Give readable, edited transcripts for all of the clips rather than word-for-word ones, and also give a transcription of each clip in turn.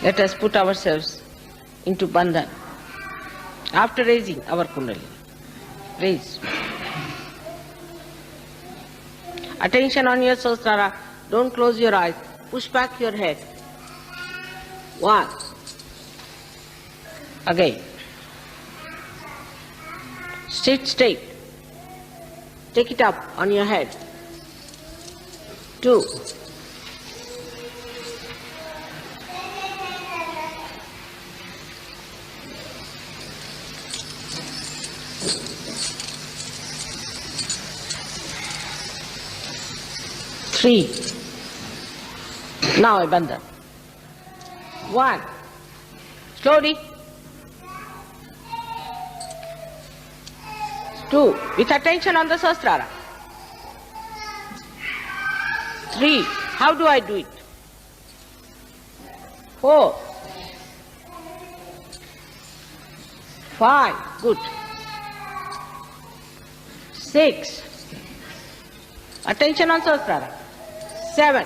Let us put ourselves into bandhan. After raising our kundalini, raise. Attention on your Sahasrara. Don't close your eyes. Push back your head. 1. Again. Sit straight. Take it up on your head. 2. 3. Now a bandhan. 1. Slowly. 2. With attention on the Sahasrara. 3. How do I do it? 4. 5. Good. 6. Attention on Sahasrara. 7.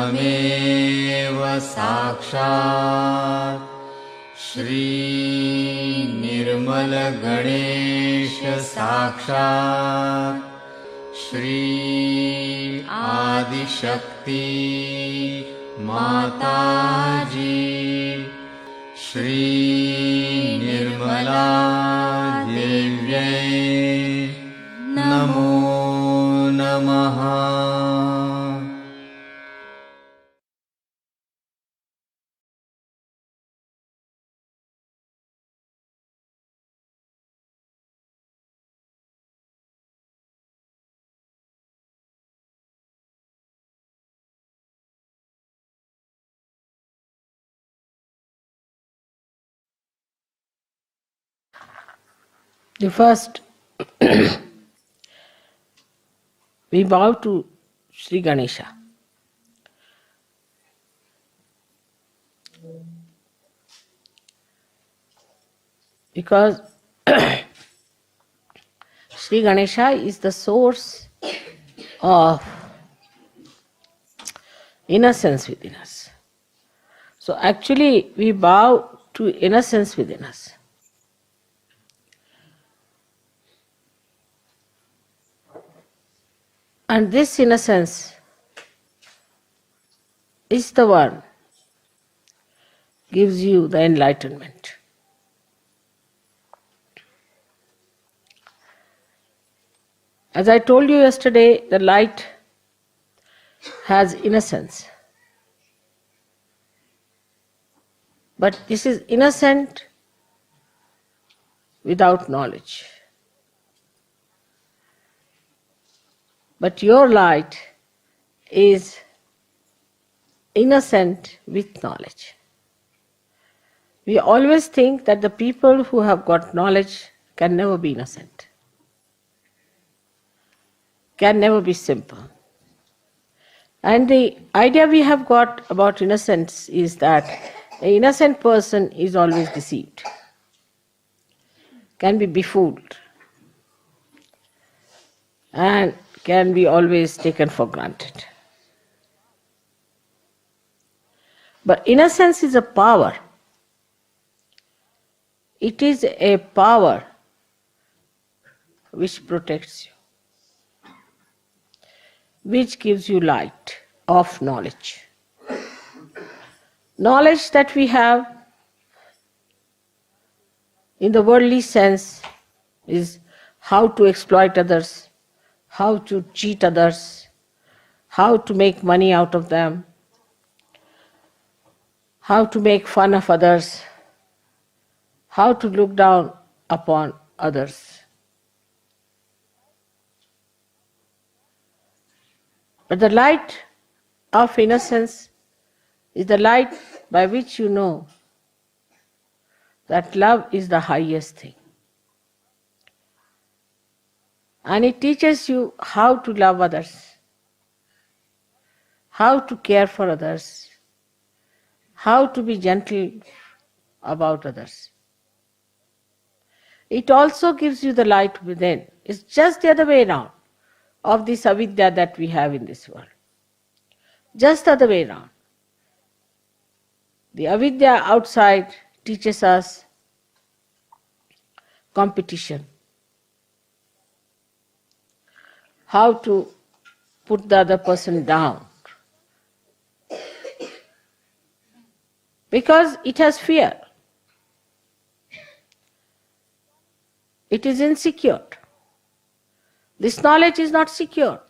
त्वमेव साक्षात् श्री निर्मल गणेश साक्षात् श्री आदिशक्ति माताजी Shri Nirmala The first, we bow to Sri Ganesha. Because Sri Ganesha is the source of innocence within us. So actually we bow to innocence within us. And this innocence is the one gives you the enlightenment. As I told you yesterday, the light has innocence. But this is innocent without knowledge. But your light is innocent with knowledge. We always think that the people who have got knowledge can never be innocent, can never be simple. And the idea we have got about innocence is that an innocent person is always deceived, can be befooled, and can be always taken for granted. But innocence is a power. It is a power which protects you, which gives you light of knowledge. Knowledge that we have in the worldly sense is how to exploit others, how to cheat others, how to make money out of them, how to make fun of others, how to look down upon others. But the light of innocence is the light by which you know that love is the highest thing. And it teaches you how to love others, how to care for others, how to be gentle about others. It also gives you the light within. It's just the other way around of this avidya that we have in this world. Just the other way around. The avidya outside teaches us competition, how to put the other person down, because it has fear. It is insecure. This knowledge is not secure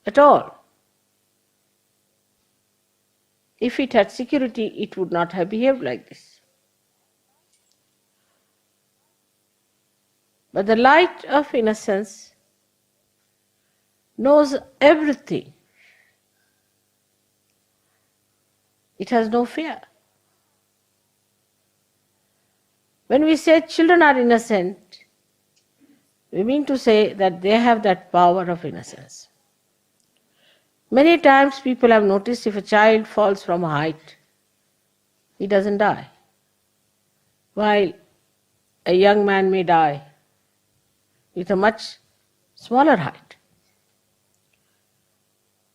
at all. If it had security, it would not have behaved like this. But the light of innocence knows everything. It has no fear. When we say children are innocent, we mean to say that they have that power of innocence. Many times people have noticed if a child falls from a height, he doesn't die, while a young man may die with a much smaller height.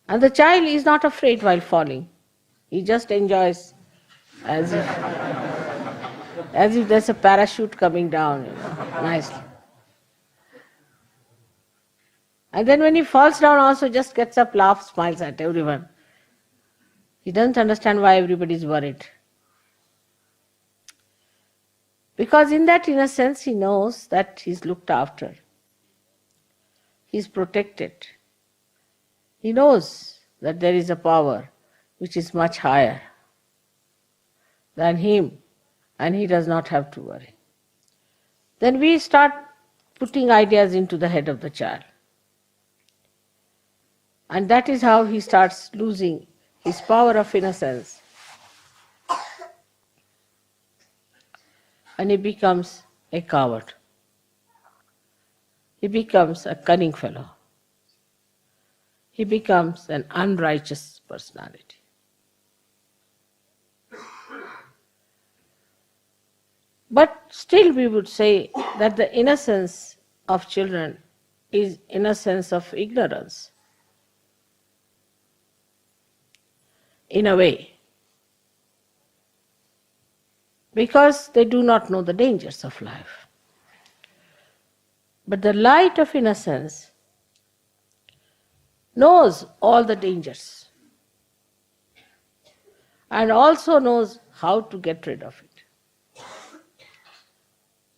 And the child is not afraid while falling. He just enjoys as if there's a parachute coming down, nicely. And then when he falls down also just gets up, laughs, smiles at everyone. He doesn't understand why everybody is worried. Because in that innocence he knows that he's looked after. He's protected. He knows that there is a power which is much higher than him, and he does not have to worry. Then we start putting ideas into the head of the child. And that is how he starts losing his power of innocence. And he becomes a coward. he becomes a cunning fellow. He becomes an unrighteous personality. But still we would say that the innocence of children is innocence of ignorance, in a way, because they do not know the dangers of life. But the light of innocence knows all the dangers and also knows how to get rid of it.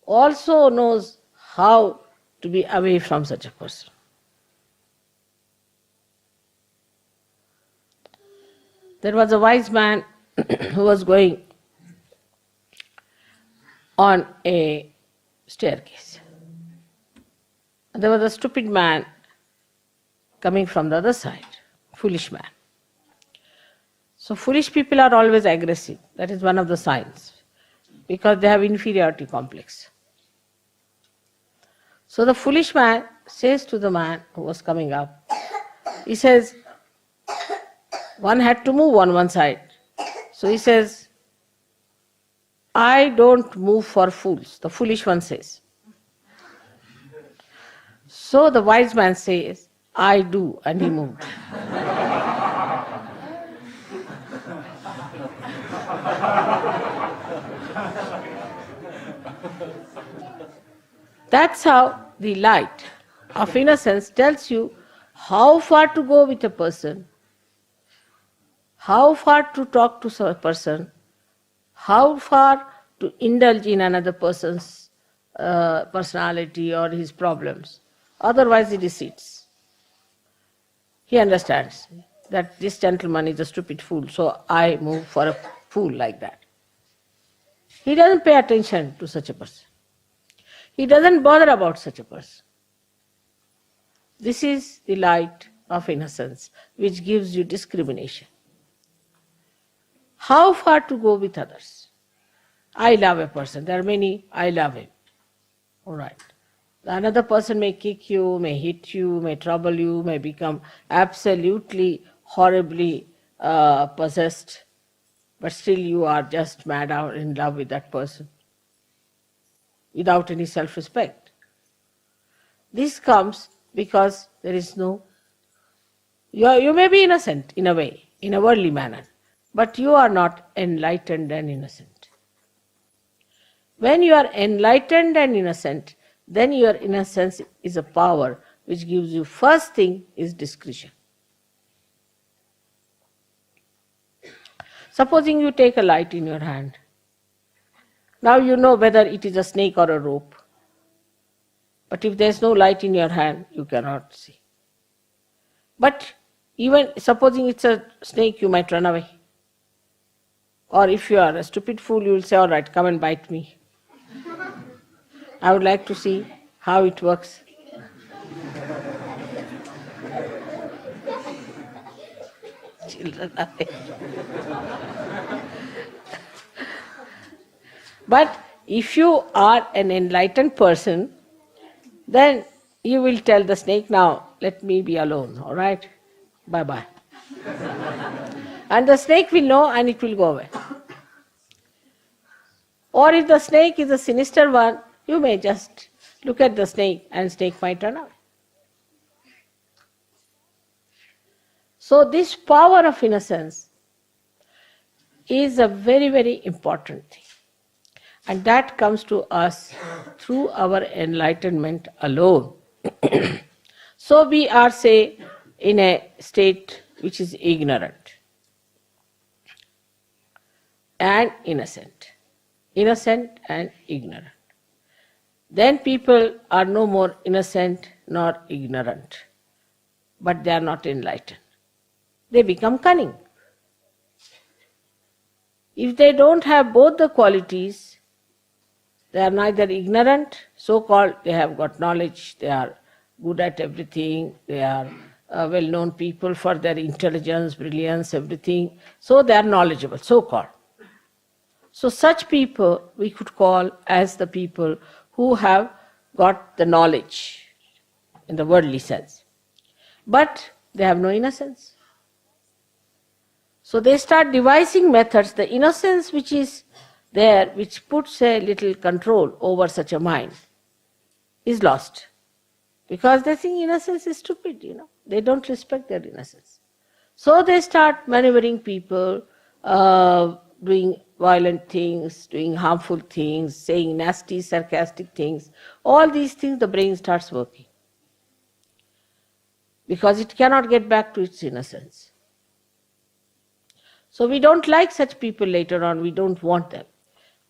Also knows how to be away from such a person. There was a wise man who was going on a staircase. There was a stupid man coming from the other side, foolish man. So foolish people are always aggressive. That is one of the signs, because they have inferiority complex. So the foolish man says to the man who was coming up, he says, one had to move on one side. So he says, I don't move for fools, the foolish one says. So the wise man says, I do, and he moved. That's how the light of innocence tells you how far to go with a person, how far to talk to a person, how far to indulge in another person's personality or his problems. Otherwise he deceits. He understands that this gentleman is a stupid fool, so I move for a fool like that. He doesn't pay attention to such a person. He doesn't bother about such a person. This is the light of innocence which gives you discrimination. How far to go with others? I love a person. There are many, I love him. All right. Another person may kick you, may hit you, may trouble you, may become absolutely, horribly possessed, but still you are just mad or in love with that person, without any self-respect. This comes because there is no... You may be innocent in a way, in a worldly manner, but you are not enlightened and innocent. When you are enlightened and innocent, then your innocence is a power which gives you, first thing is discretion. Supposing you take a light in your hand. Now you know whether it is a snake or a rope. But if there is no light in your hand, you cannot see. But even supposing it's a snake, you might run away. Or if you are a stupid fool, you will say, all right, come and bite me. I would like to see how it works. Children are there. But if you are an enlightened person, then you will tell the snake, now let me be alone, all right? Bye-bye. And the snake will know and it will go away. Or if the snake is a sinister one, you may just look at the snake and snake might run away. So this power of innocence is a very, very important thing. And that comes to us through our enlightenment alone. So we are, say, in a state which is ignorant and innocent. Innocent and ignorant. Then people are no more innocent nor ignorant, but they are not enlightened. They become cunning. If they don't have both the qualities, they are neither ignorant, so-called, they have got knowledge, they are good at everything, they are well-known people for their intelligence, brilliance, everything, so they are knowledgeable, so-called. So such people we could call as the people who have got the knowledge, in the worldly sense. But they have no innocence. So they start devising methods. The innocence which is there, which puts a little control over such a mind, is lost. Because they think innocence is stupid, They don't respect their innocence. So they start maneuvering people, doing violent things, doing harmful things, saying nasty, sarcastic things. All these things the brain starts working. Because it cannot get back to its innocence. So we don't like such people later on, we don't want them.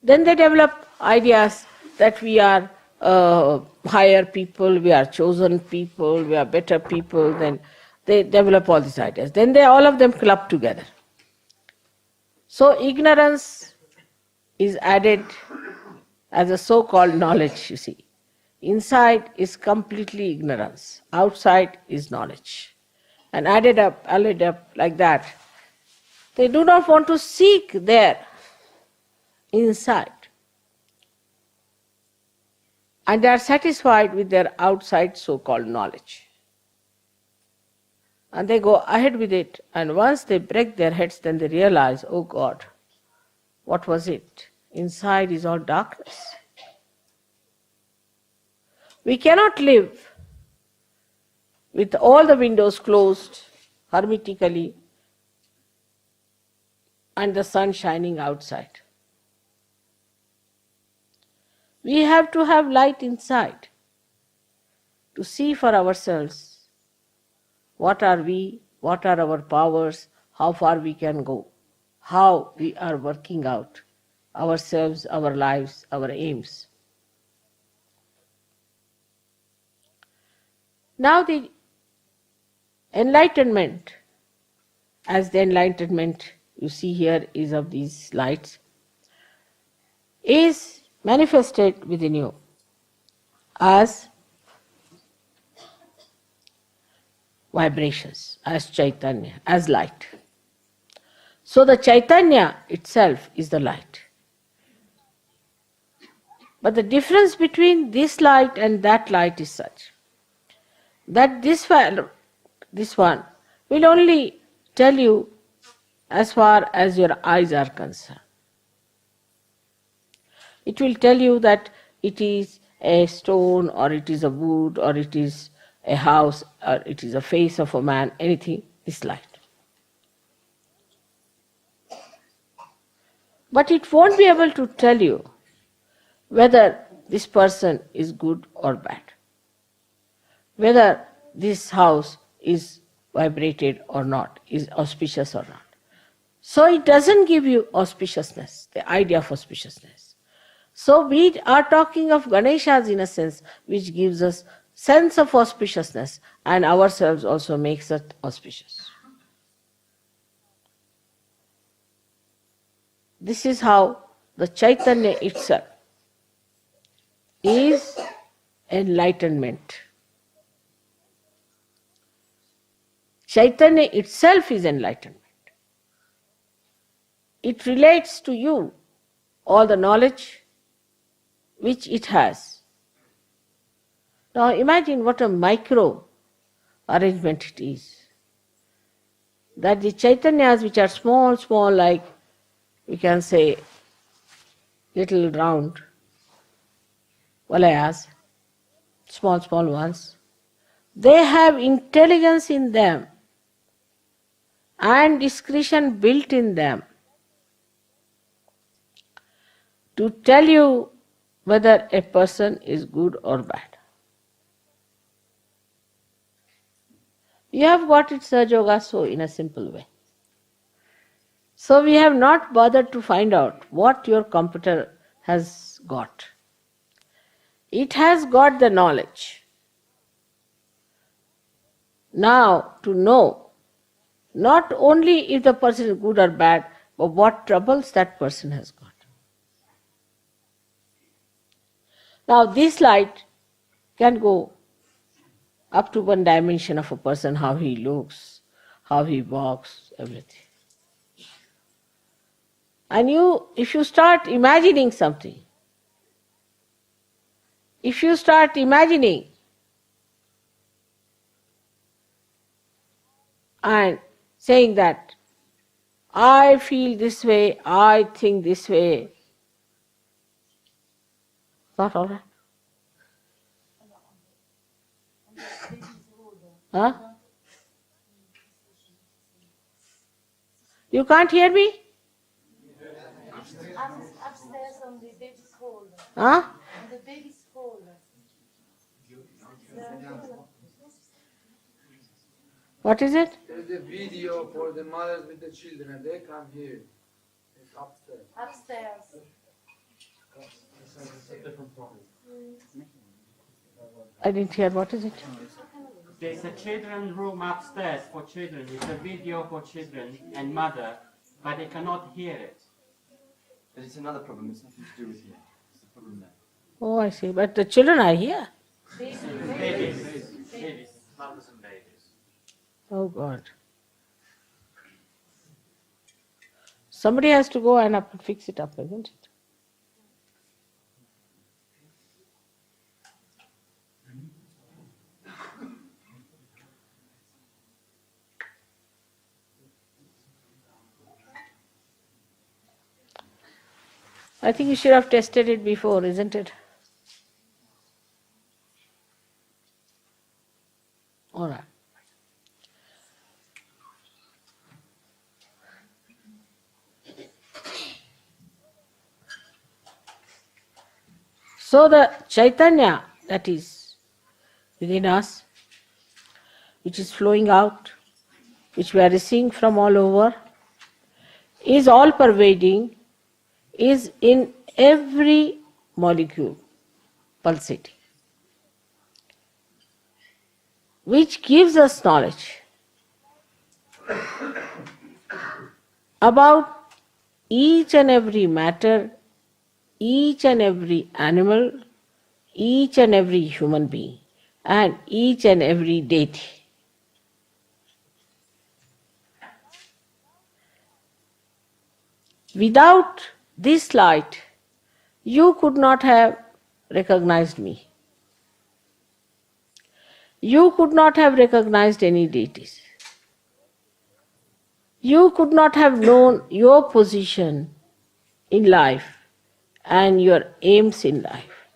Then they develop ideas that we are higher people, we are chosen people, we are better people, then they develop all these ideas. Then all of them club together. So ignorance is added as a so-called knowledge, you see. Inside is completely ignorance, outside is knowledge. And added up like that. They do not want to seek there inside. And they are satisfied with their outside so-called knowledge. And they go ahead with it. And once they break their heads, then they realize, oh God, what was it? Inside is all darkness. We cannot live with all the windows closed hermetically and the sun shining outside. We have to have light inside to see for ourselves what are we, what are our powers, how far we can go, how we are working out ourselves, our lives, our aims. Now the enlightenment, as the enlightenment you see here is of these lights, is manifested within you as vibrations, as Chaitanya, as light. So the Chaitanya itself is the light. But the difference between this light and that light is such that this one will only tell you as far as your eyes are concerned. It will tell you that it is a stone, or it is a wood, or it is a house, or it is a face of a man, anything, this light. But it won't be able to tell you whether this person is good or bad, whether this house is vibrated or not, is auspicious or not. So it doesn't give you auspiciousness, the idea of auspiciousness. So we are talking of Ganesha's innocence, which gives us sense of auspiciousness, and ourselves also makes it auspicious. This is how the Chaitanya itself is enlightenment. Chaitanya itself is enlightenment. It relates to you all the knowledge which it has. Now imagine what a micro arrangement it is. That the Chaitanyas which are small, like we can say little round valayas, small ones, they have intelligence in them and discretion built in them to tell you whether a person is good or bad. You have got it, Sahaja Yoga, so in a simple way. So we have not bothered to find out what your computer has got. It has got the knowledge. Now to know not only if the person is good or bad, but what troubles that person has got. Now this light can go up to one dimension of a person, how he looks, how he walks, everything. And if you start imagining something, if you start imagining and saying that I feel this way, I think this way. Not all right. Huh? You can't hear me? Upstairs on the baby's hall. Huh? On the baby's hall. What is it? There's a video for the mothers with the children. They come here. It's upstairs. Upstairs. I didn't hear. What is it? There's a children's room upstairs for children. It's a video for children and mother, but they cannot hear it. But it's another problem. It's nothing to do with here. It's the problem there. Oh, I see. But the children are here. Babies, mothers and babies. Oh God. Somebody has to go and fix it up, isn't it? I think you should have tested it before, isn't it? All right. So the Chaitanya that is within us, which is flowing out, which we are receiving from all over, is all pervading, is in every molecule pulsating, which gives us knowledge about each and every matter, each and every animal, each and every human being, and each and every deity. Without this light, you could not have recognized me. You could not have recognized any deities. You could not have known your position in life and your aims in life.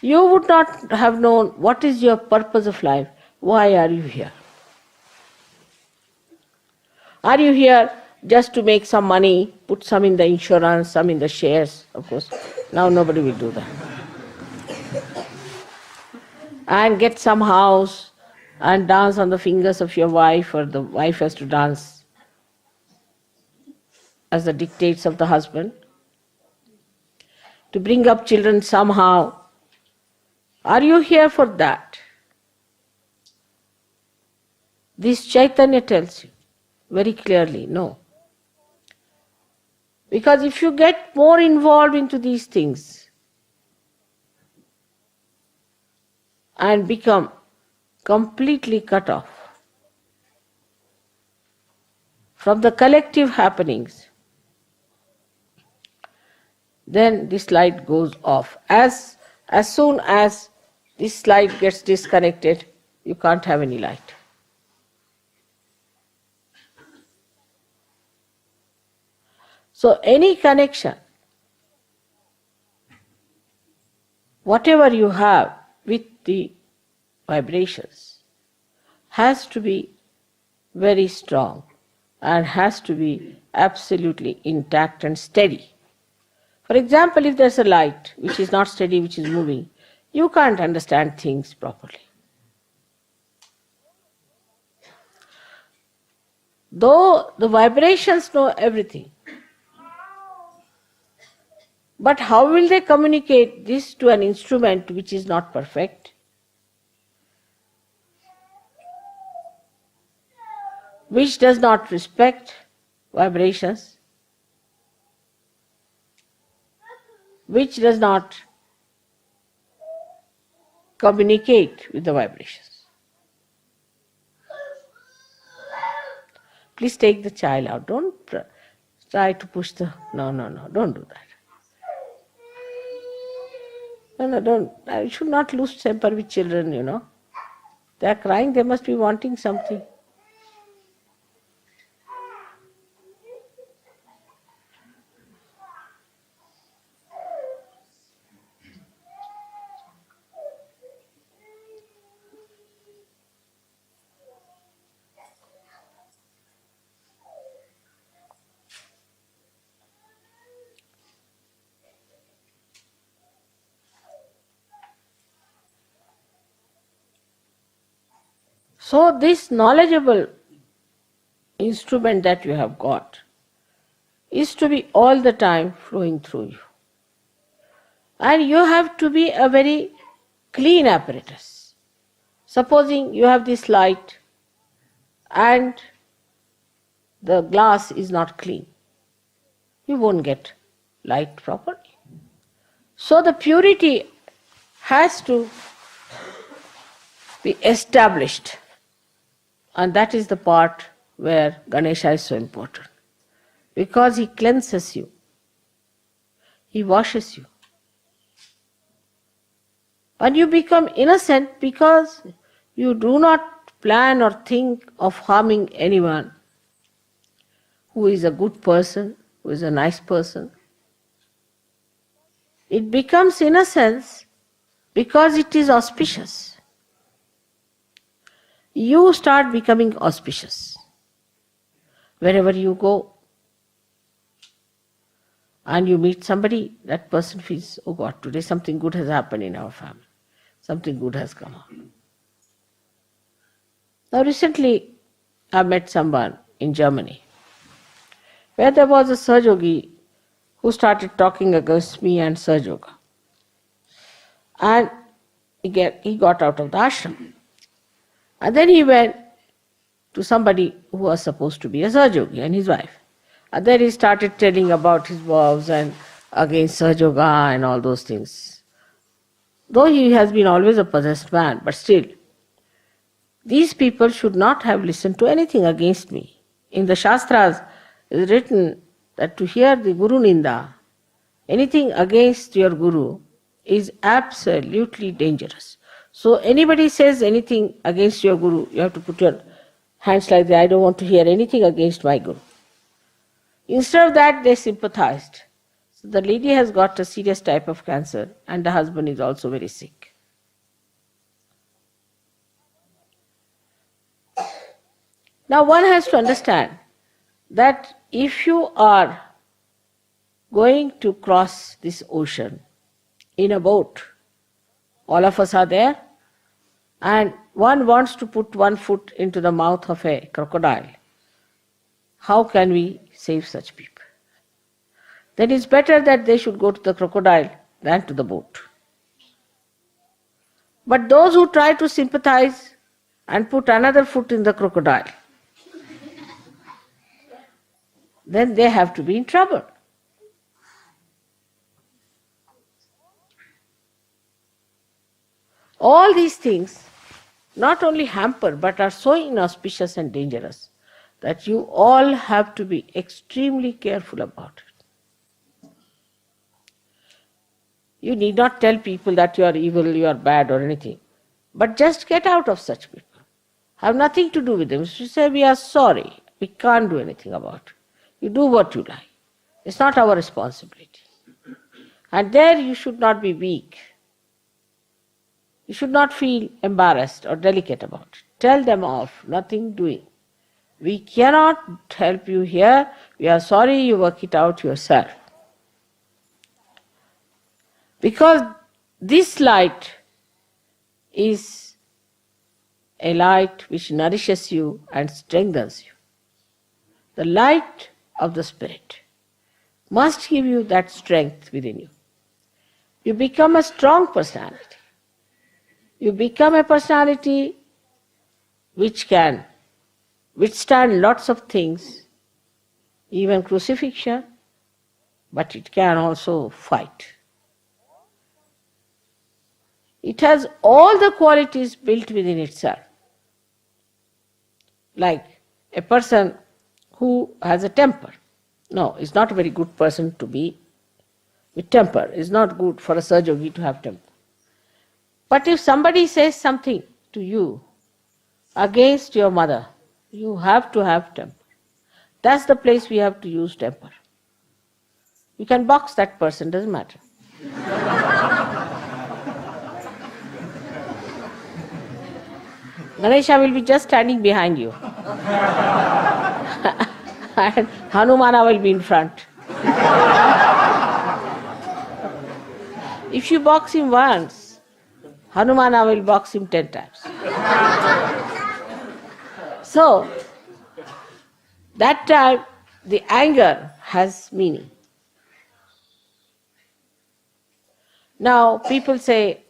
You would not have known what is your purpose of life. Why are you here? Are you here just to make some money, put some in the insurance, some in the shares? Of course, now nobody will do that. And get some house and dance on the fingers of your wife, or the wife has to dance as the dictates of the husband. To bring up children somehow. Are you here for that? This Chaitanya tells you very clearly, no. Because if you get more involved into these things and become completely cut off from the collective happenings, then this light goes off. As soon as this light gets disconnected, you can't have any light. So any connection, whatever you have with the vibrations, has to be very strong and has to be absolutely intact and steady. For example, if there's a light which is not steady, which is moving, you can't understand things properly. Though the vibrations know everything, but how will they communicate this to an instrument which is not perfect? Which does not respect vibrations, which does not communicate with the vibrations. Please take the child out. Don't try to push the... No, don't do that. No, don't. You should not lose temper with children, They are crying, they must be wanting something. So this knowledgeable instrument that you have got is to be all the time flowing through you. And you have to be a very clean apparatus. Supposing you have this light and the glass is not clean, you won't get light properly. So the purity has to be established, and that is the part where Ganesha is so important, because he cleanses you, he washes you, and you become innocent because you do not plan or think of harming anyone who is a good person, who is a nice person. It becomes innocence because it is auspicious. You start becoming auspicious. Wherever you go and you meet somebody, that person feels, oh God, today something good has happened in our family. Something good has come out. Now recently I met someone in Germany where there was a Sahaja who started talking against me and Sahaja Yoga. And he got out of the ashram. And then he went to somebody who was supposed to be a Sahaja Yogi and his wife. And then he started telling about his vows and against Sahaja Yoga and all those things. Though he has been always a possessed man, but still, these people should not have listened to anything against me. In the Shastras, it is written that to hear the Guru Ninda, anything against your Guru, is absolutely dangerous. So anybody says anything against your Guru, you have to put your hands like that, I don't want to hear anything against my Guru. Instead of that, they sympathized. So the lady has got a serious type of cancer and the husband is also very sick. Now one has to understand that if you are going to cross this ocean in a boat, all of us are there, and one wants to put one foot into the mouth of a crocodile, how can we save such people? Then it's better that they should go to the crocodile than to the boat. But those who try to sympathize and put another foot in the crocodile, then they have to be in trouble. All these things not only hamper but are so inauspicious and dangerous that you all have to be extremely careful about it. You need not tell people that you are evil, you are bad or anything, but just get out of such people. Have nothing to do with them. You say, we are sorry, we can't do anything about it. You do what you like. It's not our responsibility. And there you should not be weak. You should not feel embarrassed or delicate about it. Tell them off, nothing doing. We cannot help you here. We are sorry, you work it out yourself. Because this light is a light which nourishes you and strengthens you. The light of the Spirit must give you that strength within you. You become a strong personality. You become a personality which can withstand lots of things, even crucifixion, but it can also fight. It has all the qualities built within itself. Like a person who has a temper. No, is not a very good person to be with temper. It's not good for a Sahaja Yogi to have temper. But if somebody says something to you against your mother, you have to have temper. That's the place we have to use temper. You can box that person, doesn't matter. Ganesha will be just standing behind you. And Hanumana will be in front. If you box him once, Hanumana will box him 10 times. So, that time the anger has meaning. Now, people say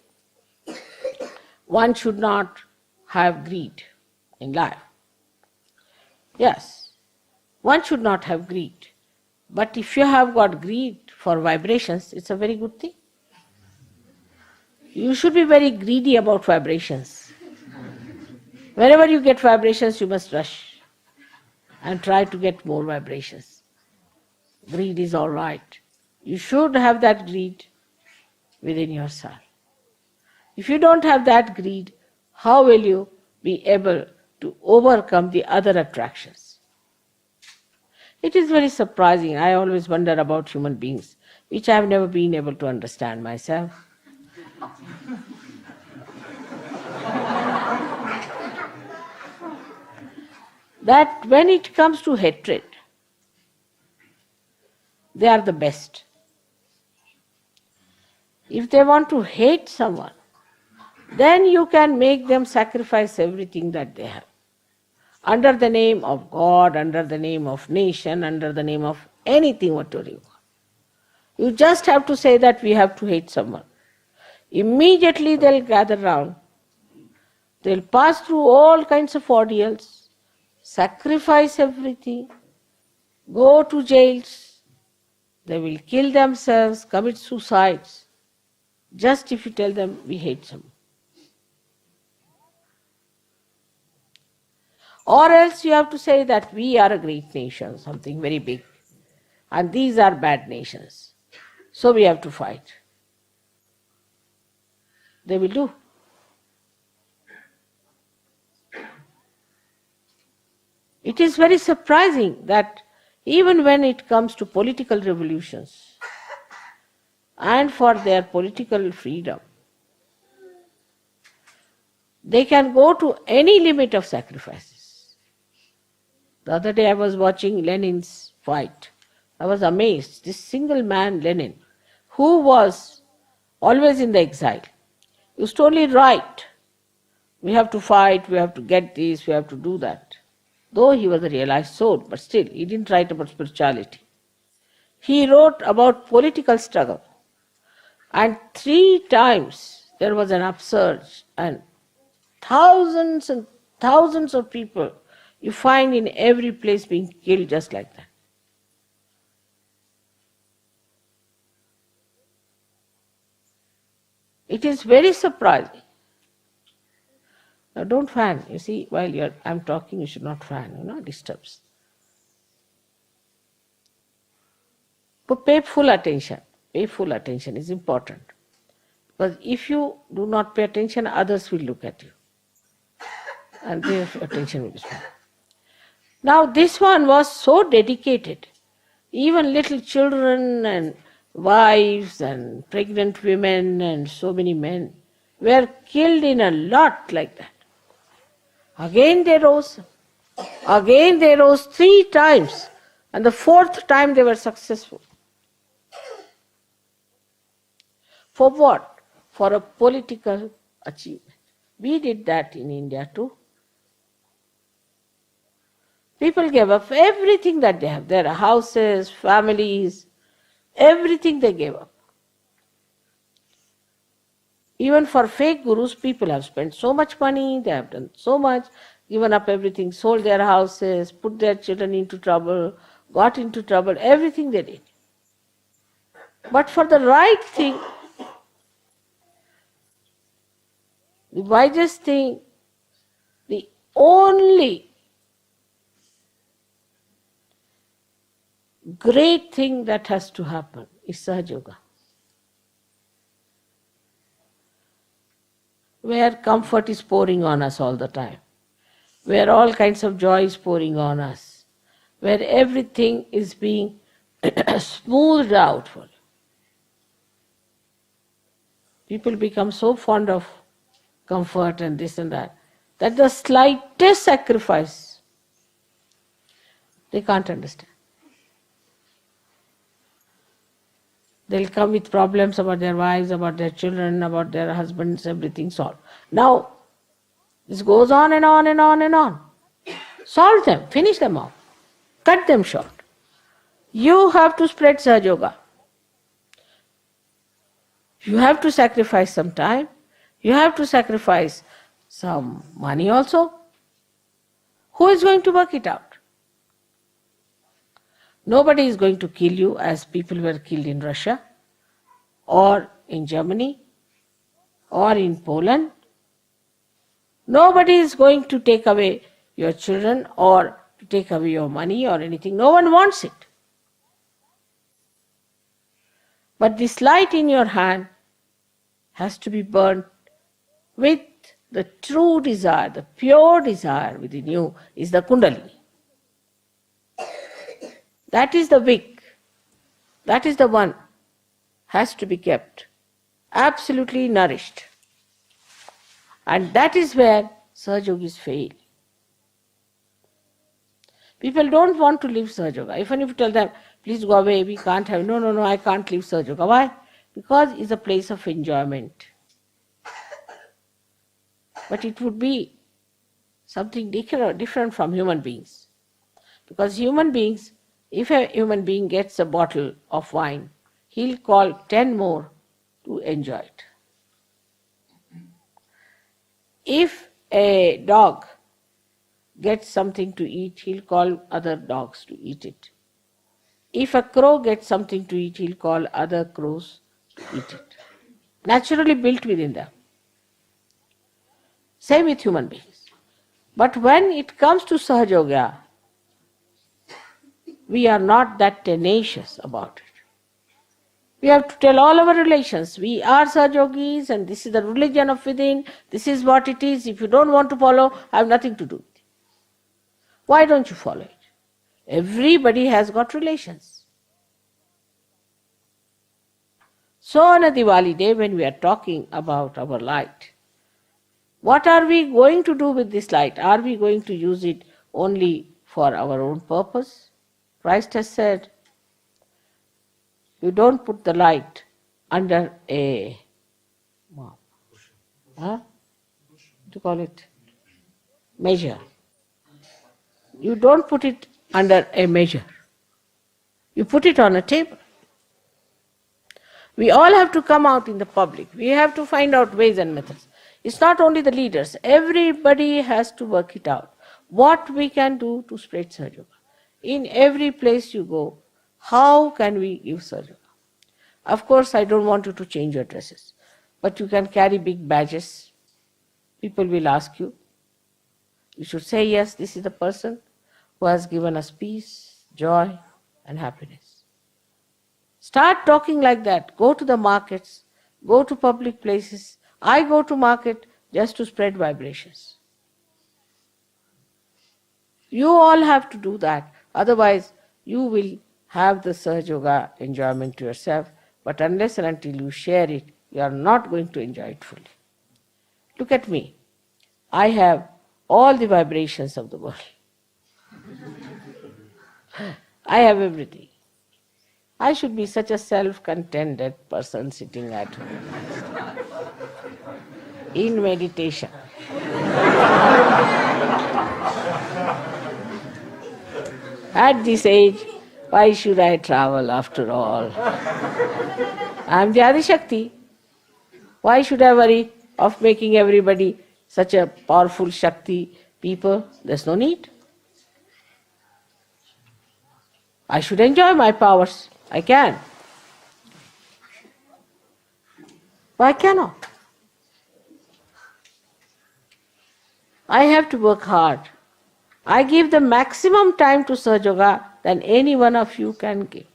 one should not have greed in life. Yes, one should not have greed. But if you have got greed for vibrations, it's a very good thing. You should be very greedy about vibrations. Wherever you get vibrations, you must rush and try to get more vibrations. Greed is all right. You should have that greed within yourself. If you don't have that greed, how will you be able to overcome the other attractions? It is very surprising. I always wonder about human beings, which I have never been able to understand myself. That when it comes to hatred, they are the best. If they want to hate someone, then you can make them sacrifice everything that they have. Under the name of God, under the name of nation, under the name of anything, whatever you want. You just have to say that we have to hate someone. Immediately they'll gather round. They'll pass through all kinds of ordeals, sacrifice everything, go to jails. They will kill themselves, commit suicides, just if you tell them we hate someone. Or else you have to say that we are a great nation, something very big, and these are bad nations. So we have to fight. They will do. It is very surprising that even when it comes to political revolutions and for their political freedom, they can go to any limit of sacrifices. The other day I was watching Lenin's fight. I was amazed. This single man, Lenin, who was always in the exile, used to only write, we have to fight, we have to get this, we have to do that. Though he was a realized soul, but still, he didn't write about spirituality. He wrote about political struggle. And 3 times there was an upsurge, and thousands of people you find in every place being killed just like that. It is very surprising. Now don't fan. You see, while I'm talking, you should not fan, it disturbs. But pay full attention. Pay full attention is important. Because if you do not pay attention, others will look at you. And their attention will be spent. Now this one was so dedicated. Even little children and wives and pregnant women and so many men were killed in a lot like that. Again they rose. Again they rose 3 times. And the 4th time they were successful. For what? For a political achievement. We did that in India too. People gave up everything that they have. Their houses, families, everything they gave up. Even for fake gurus, people have spent so much money, they have done so much, given up everything, sold their houses, put their children into trouble, got into trouble, everything they did. But for the right thing, the wisest thing, the only great thing that has to happen is Sahaja Yoga, where comfort is pouring on us all the time, where all kinds of joy is pouring on us, where everything is being smoothed out for you. People become so fond of comfort and this and that the slightest sacrifice they can't understand. They'll come with problems about their wives, about their children, about their husbands, everything solved. Now, this goes on and on and on and on. Solve them, finish them off, cut them short. You have to spread Sahaja Yoga. You have to sacrifice some time. You have to sacrifice some money also. Who is going to work it out? Nobody is going to kill you as people were killed in Russia or in Germany or in Poland. Nobody is going to take away your children or to take away your money or anything. No one wants it. But this light in your hand has to be burnt with the true desire, the pure desire within you is the Kundalini. That is the wick. That is the one has to be kept absolutely nourished. And that is where Sahaja Yogis fail. People don't want to leave Sahaja Yoga. Even if you tell them, please go away, we can't have, no, I can't leave Sahaja Yoga. Why? Because it's a place of enjoyment. But it would be something different from human beings. Because human beings, if a human being gets a bottle of wine, he'll call 10 more to enjoy it. If a dog gets something to eat, he'll call other dogs to eat it. If a crow gets something to eat, he'll call other crows to eat it. Naturally built within them. Same with human beings. But when it comes to Sahaja Yoga, we are not that tenacious about it. We have to tell all our relations, we are Sahaja Yogis and this is the religion of within, this is what it is. If you don't want to follow, I have nothing to do with it. Why don't you follow it? Everybody has got relations. So on a Diwali day when we are talking about our light, what are we going to do with this light? Are we going to use it only for our own purpose? Christ has said, you don't put the light under a, what do you call it? Measure. You don't put it under a measure. You put it on a table. We all have to come out in the public. We have to find out ways and methods. It's not only the leaders. Everybody has to work it out. What we can do to spread Sahaja Yoga. In every place you go, how can we give Sahaja Yoga? Of course, I don't want you to change your dresses. But you can carry big badges. People will ask you. You should say, yes, this is the person who has given us peace, joy, and happiness. Start talking like that. Go to the markets, go to public places. I go to market just to spread vibrations. You all have to do that. Otherwise, you will have the Sahaja Yoga enjoyment to yourself. But unless and until you share it, you are not going to enjoy it fully. Look at me. I have all the vibrations of the world. I have everything. I should be such a self-contented person sitting at home in meditation. At this age, why should I travel after all? I am the Adi Shakti. Why should I worry of making everybody such a powerful Shakti people? There's no need. I should enjoy my powers. I can. Why cannot? I have to work hard. I give the maximum time to Sahaja Yoga than any one of you can give.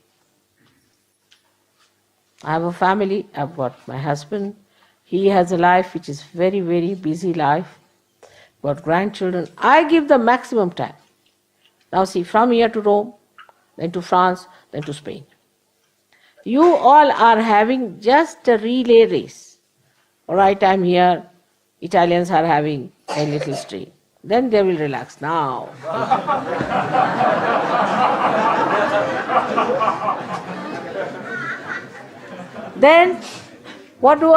I have a family. I've got my husband. He has a life which is very, very busy life. Got grandchildren. I give the maximum time. Now see, from here to Rome, then to France, then to Spain. You all are having just a relay race. All right, I'm here. Italians are having a little stream. Then they will relax. Now. Then, what do?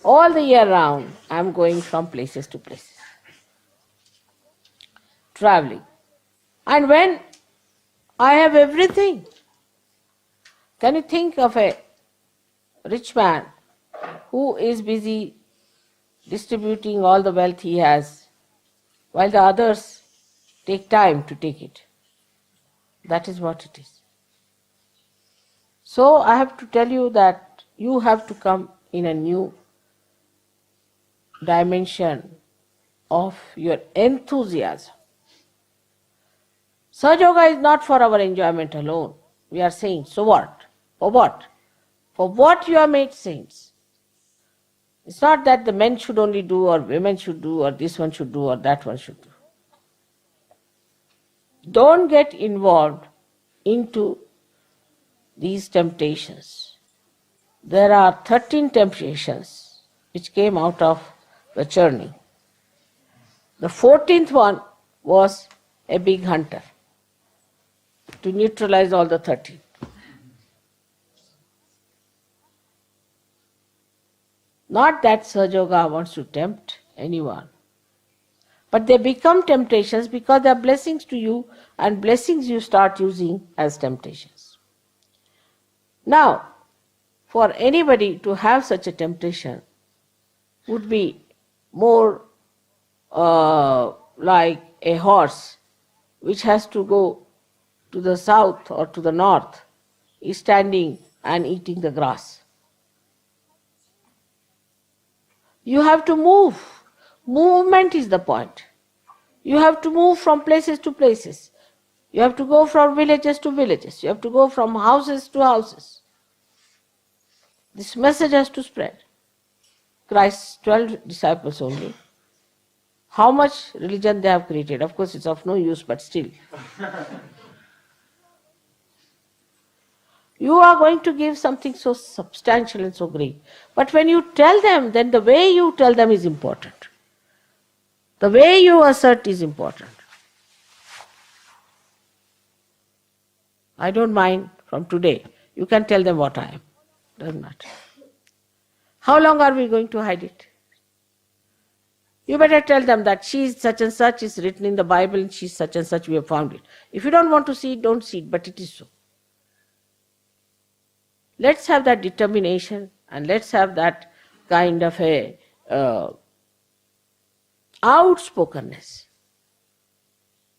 All the year round, I'm going from places to places. traveling. And when I have everything, can you think of a rich man who is busy distributing all the wealth he has, while the others take time to take it? That is what it is. So I have to tell you that you have to come in a new dimension of your enthusiasm. Sahaja Yoga is not for our enjoyment alone. We are saying, so what? For what? For what you are made saints. It's not that the men should only do, or women should do, or this one should do, or that one should do. Don't get involved into these temptations. There are 13 temptations which came out of the journey. The 14th one was a big hunter to neutralize all the 13. Not that Sahaja Yoga wants to tempt anyone, but they become temptations because they are blessings to you, and blessings you start using as temptations. Now, for anybody to have such a temptation would be more like a horse which has to go to the south or to the north, is standing and eating the grass. You have to move. Movement is the point. You have to move from places to places. You have to go from villages to villages. You have to go from houses to houses. This message has to spread. Christ's 12 disciples only. How much religion they have created? Of course, it's of no use, but still. You are going to give something so substantial and so great. But when you tell them, then the way you tell them is important. The way you assert is important. I don't mind from today. You can tell them what I am. Doesn't matter. How long are we going to hide it? You better tell them that she is such and such, is written in the Bible, and she is such and such, we have found it. If you don't want to see it, don't see it, but it is so. Let's have that determination, and let's have that kind of a outspokenness.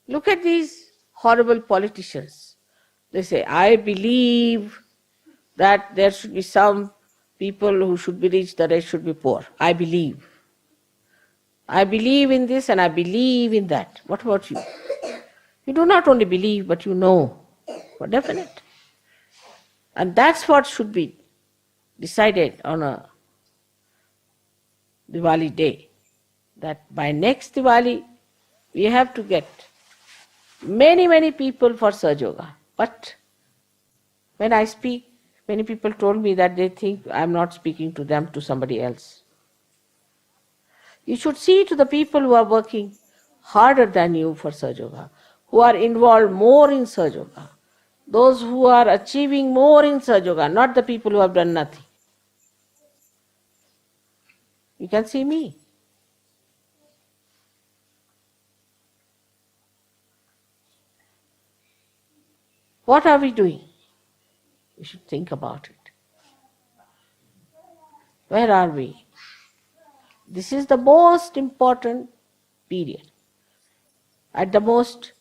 Look at these horrible politicians. They say, I believe that there should be some people who should be rich, the rest should be poor. I believe. I believe in this and I believe in that. What about you? You do not only believe, but you know for definite. And that's what should be decided on a Diwali day. That by next Diwali, we have to get many people for Sahaja Yoga. But when I speak, many people told me that they think I am not speaking to them, to somebody else. You should see to the people who are working harder than you for Sahaja Yoga, who are involved more in Sahaja Yoga, those who are achieving more in Sahaja Yoga, not the people who have done nothing. You can see me. What are we doing? We should think about it. Where are we? This is the most important period. At the most,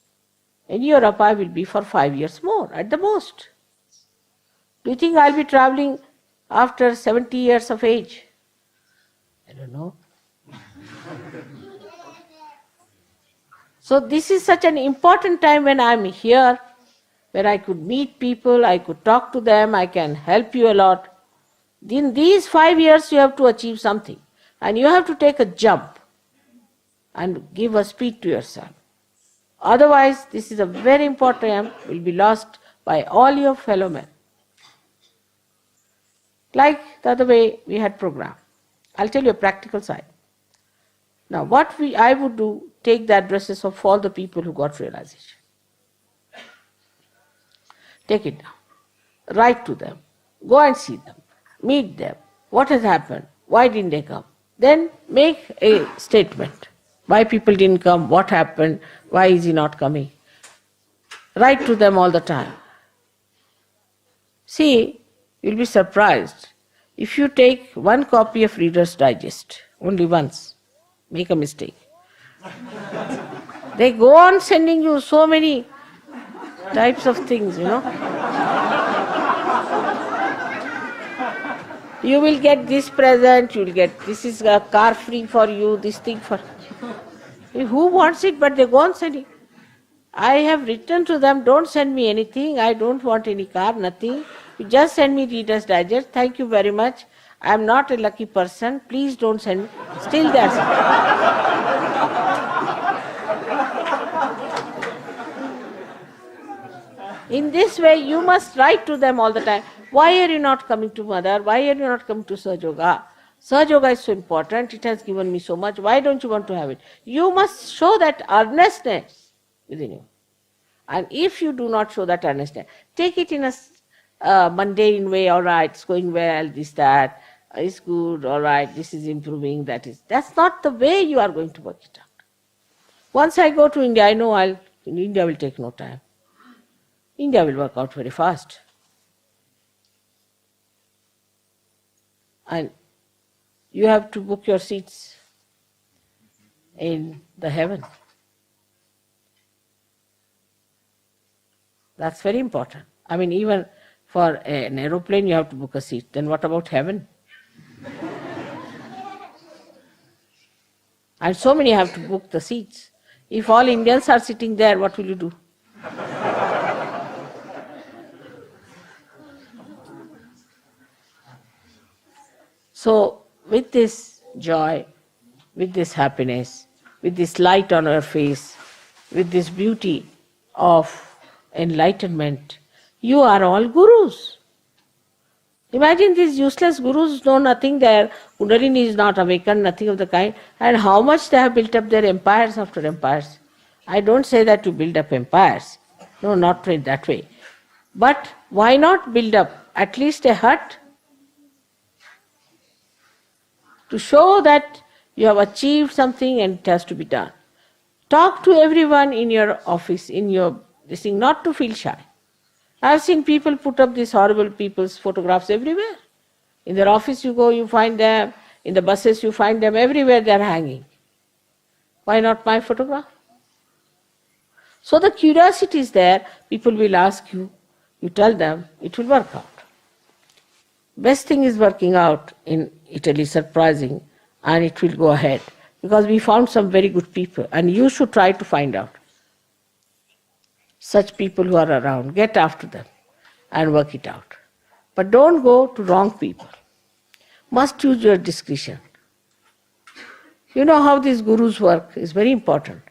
in Europe I will be for 5 years more, at the most. Do you think I'll be traveling after 70 years of age? I don't know. So this is such an important time when I'm here, where I could meet people, I could talk to them, I can help you a lot. In these 5 years you have to achieve something. And you have to take a jump and give a speed to yourself. Otherwise, this is a very important time, will be lost by all your fellow men. Like the other way we had programmed. I'll tell you a practical side. Now what I would do, take the addresses of all the people who got realization. Take it down. Write to them. Go and see them. Meet them. What has happened? Why didn't they come? Then make a statement. Why people didn't come? What happened? Why is he not coming? Write to them all the time. See, you'll be surprised. If you take one copy of Reader's Digest, only once, make a mistake. They go on sending you so many types of things, You will get this present, you will get this is a car free for you, this thing for you. Who wants it? But they go on sending. I have written to them, don't send me anything, I don't want any car, nothing. You just send me Reader's Digest, thank you very much. I am not a lucky person, please don't send me. Still that's In this way, you must write to them all the time. Why are you not coming to Mother? Why are you not coming to Sahaja Yoga? Sahaja Yoga is so important, it has given me so much. Why don't you want to have it? You must show that earnestness within you. And if you do not show that earnestness, take it in a mundane way, all right, it's going well, this, that, it's good, all right, this is improving, that is. That's not the way you are going to work it out. Once I go to India, I know India will take no time. India will work out very fast. And you have to book your seats in the heaven. That's very important. I mean, even for an aeroplane you have to book a seat. Then what about heaven? And so many have to book the seats. If all Indians are sitting there, what will you do? So, with this joy, with this happiness, with this light on our face, with this beauty of enlightenment, you are all gurus. Imagine these useless gurus know nothing, their Kundalini is not awakened, nothing of the kind, and how much they have built up their empires after empires. I don't say that to build up empires. No, not in that way. But why not build up at least a hut to show that you have achieved something and it has to be done. Talk to everyone in your office, in your this thing, not to feel shy. I have seen people put up these horrible people's photographs everywhere. In their office you go, you find them. In the buses you find them. Everywhere they are hanging. Why not my photograph? So the curiosity is there. People will ask you. You tell them, it will work out. Best thing is working out in Italy, surprising, and it will go ahead. Because we found some very good people, and you should try to find out such people who are around. Get after them and work it out. But don't go to wrong people. Must use your discretion. You know how these gurus work is very important.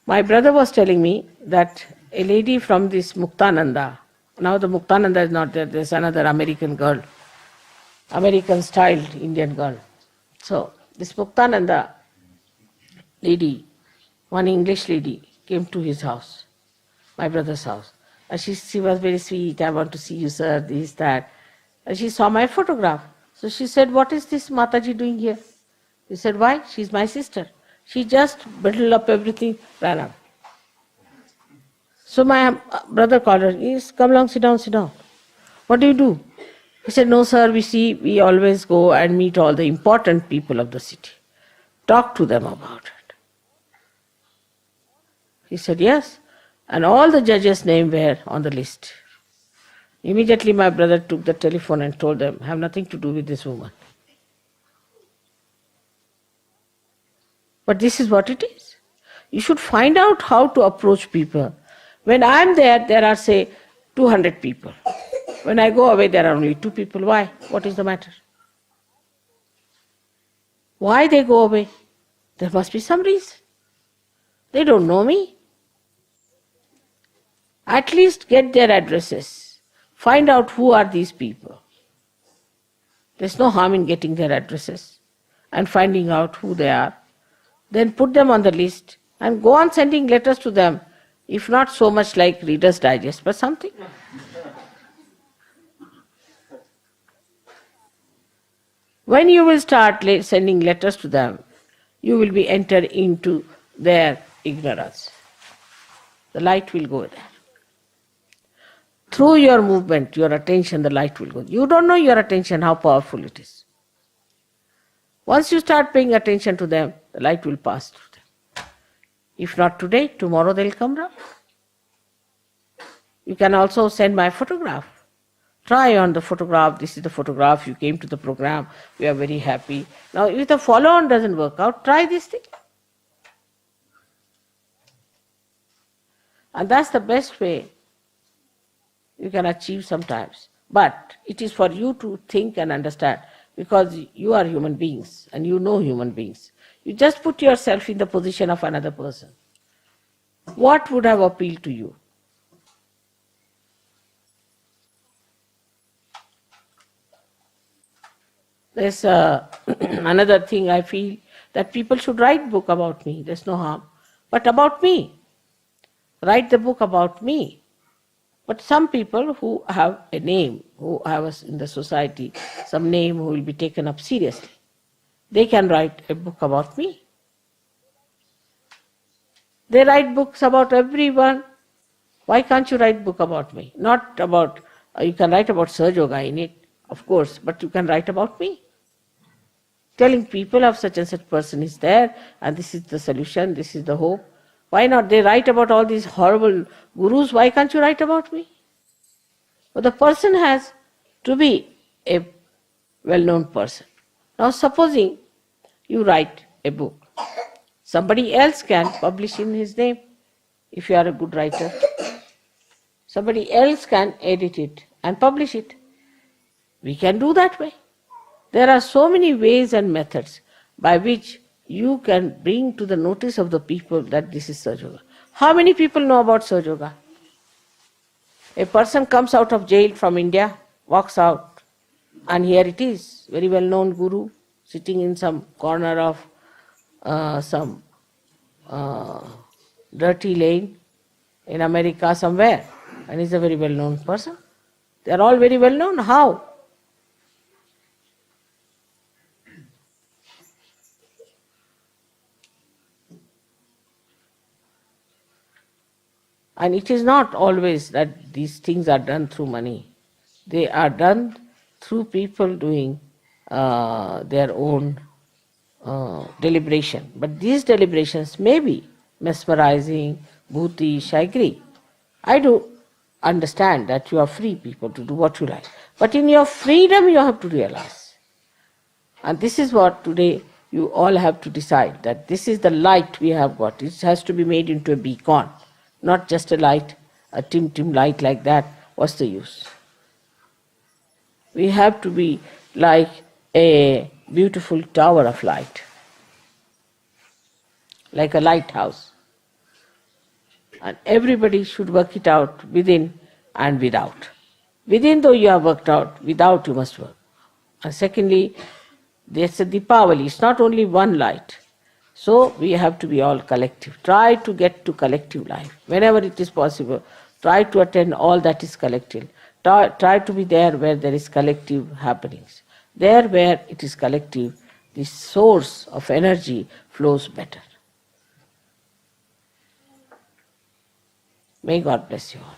My brother was telling me that a lady from this Muktananda, now the Muktananda is not there, there's another American girl, American-styled Indian girl. So, this Muktananda lady, one English lady, came to his house, my brother's house. And she was very sweet, I want to see you, sir, this, that. And she saw my photograph. So she said, what is this Mataji doing here? He said, why? She's my sister. She just bundled up everything, ran out. So my brother called her, he said, come along, sit down, sit down. What do? He said, no sir, we always go and meet all the important people of the city. Talk to them about it. He said, yes. And all the judges' names were on the list. Immediately my brother took the telephone and told them, have nothing to do with this woman. But this is what it is. You should find out how to approach people. When I am there are say 200 people. When I go away, there are only 2 people. Why? What is the matter? Why they go away? There must be some reason. They don't know me. At least get their addresses. Find out who are these people. There's no harm in getting their addresses and finding out who they are. Then put them on the list and go on sending letters to them, if not so much like Reader's Digest, but something. When you will start sending letters to them, you will be entered into their ignorance. The light will go there. Through your movement, your attention, the light will go. You don't know your attention, how powerful it is. Once you start paying attention to them, the light will pass through them. If not today, tomorrow they'll come round. You can also send my photograph. Try on the photograph. This is the photograph. You came to the program. We are very happy. Now, if the follow-on doesn't work out, try this thing. And that's the best way you can achieve sometimes. But it is for you to think and understand, because you are human beings and you know human beings. You just put yourself in the position of another person. What would have appealed to you? There's another thing I feel, that people should write book about me. There's no harm. But about me. Write the book about me. But some people who have a name, who have in the society some name, who will be taken up seriously, they can write a book about me. They write books about everyone. Why can't you write book about me? Not about, you can write about Sahaja Yoga in it, of course, but you can write about me. Telling people of such and such person is there, and this is the solution, this is the hope. Why not? They write about all these horrible gurus, why can't you write about me? But the person has to be a well-known person. Now supposing you write a book, somebody else can publish in his name, if you are a good writer. Somebody else can edit it and publish it. We can do that way. There are so many ways and methods by which you can bring to the notice of the people that this is Sahaja Yoga. How many people know about Sahaja Yoga? A person comes out of jail from India, walks out, and here it is, very well-known guru, sitting in some corner of some dirty lane in America somewhere, and he's a very well-known person. They are all very well-known. How? And it is not always that these things are done through money. They are done through people doing their own deliberation. But these deliberations may be mesmerizing, bhutish, I agree. I do understand that you are free people to do what you like. But in your freedom you have to realize. And this is what today you all have to decide, that this is the light we have got. It has to be made into a beacon. Not just a light, a dim light like that. What's the use? We have to be like a beautiful tower of light, like a lighthouse. And everybody should work it out within and without. Within, though you have worked out, without you must work. And secondly, there's a Deepavali. It's not only one light. So we have to be all collective. Try to get to collective life. Whenever it is possible, try to attend all that is collective. Try to be there where there is collective happenings. There where it is collective, the source of energy flows better. May God bless you all.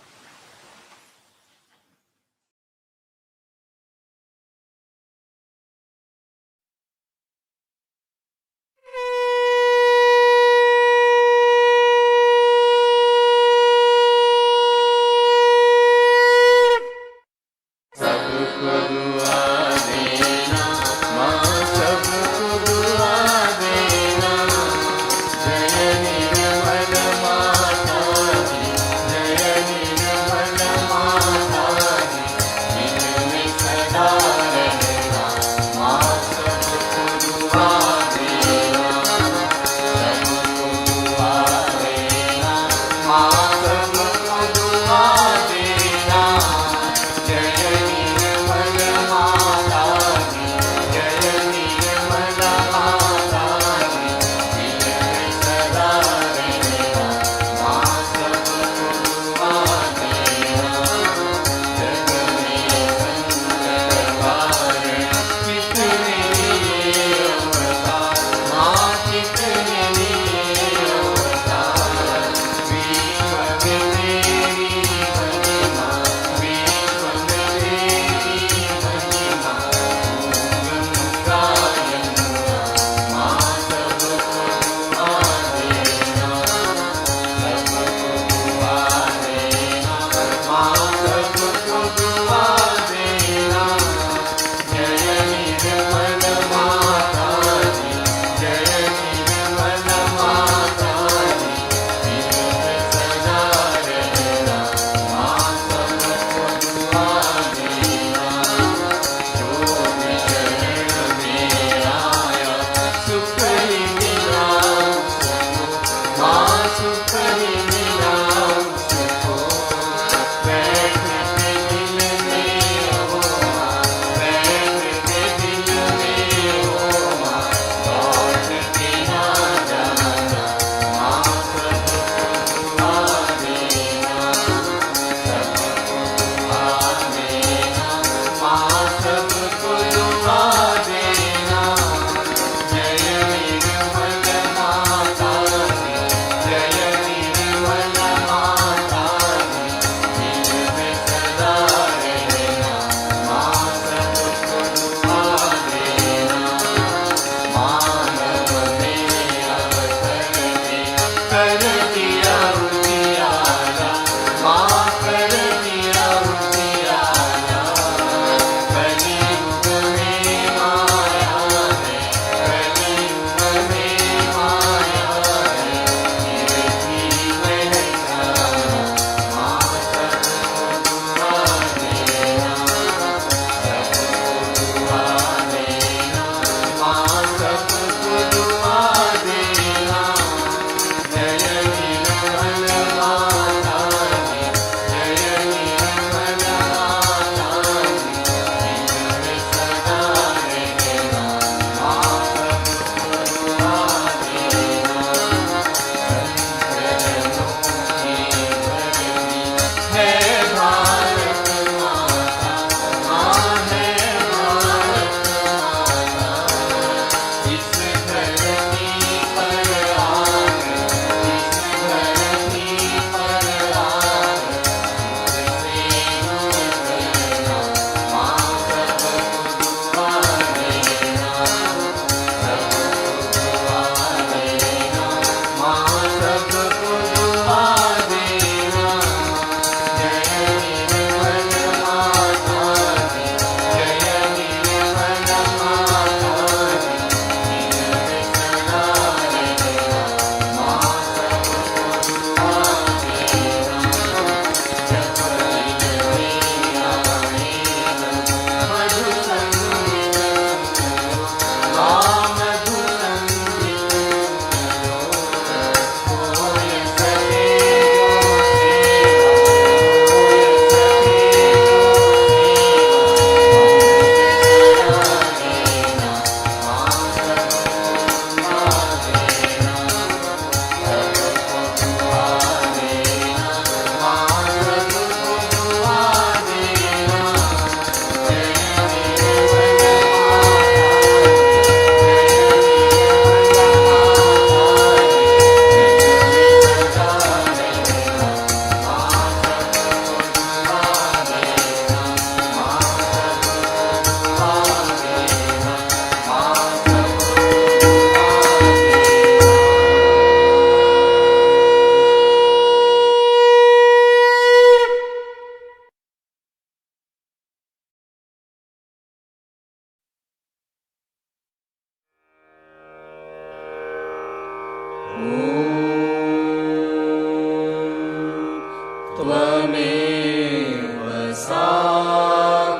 त्वमेव साक्षात्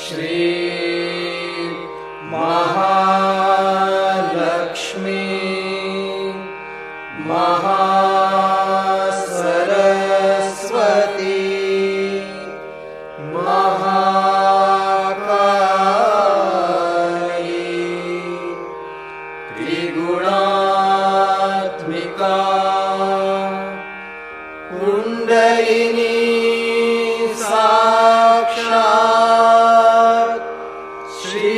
श्री महालक्ष्मी महासरस्वती महाकाली त्रिगुणात्मिका कुण्डलिनी साक्षात् Shri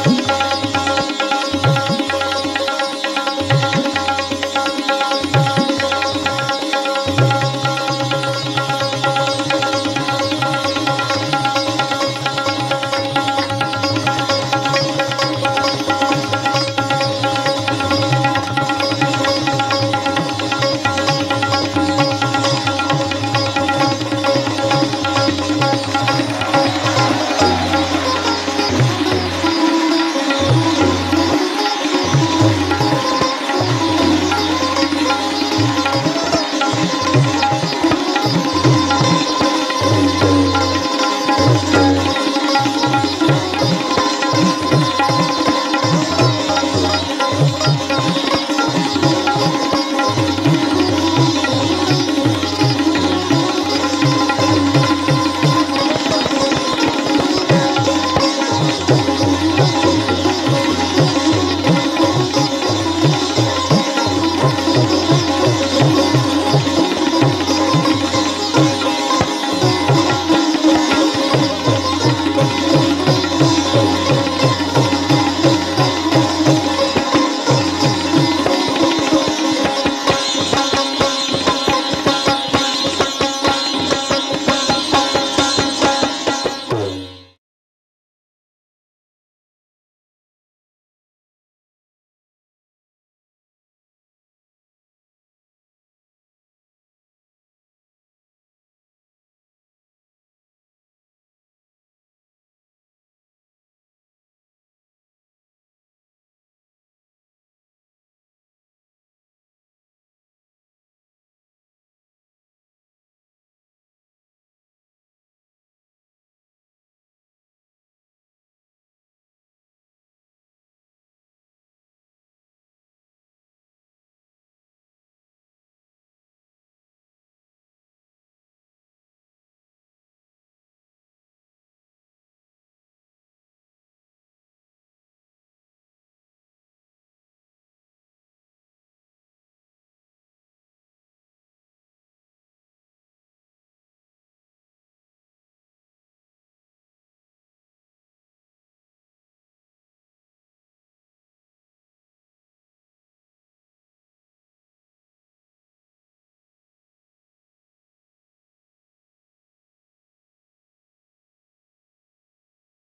Hare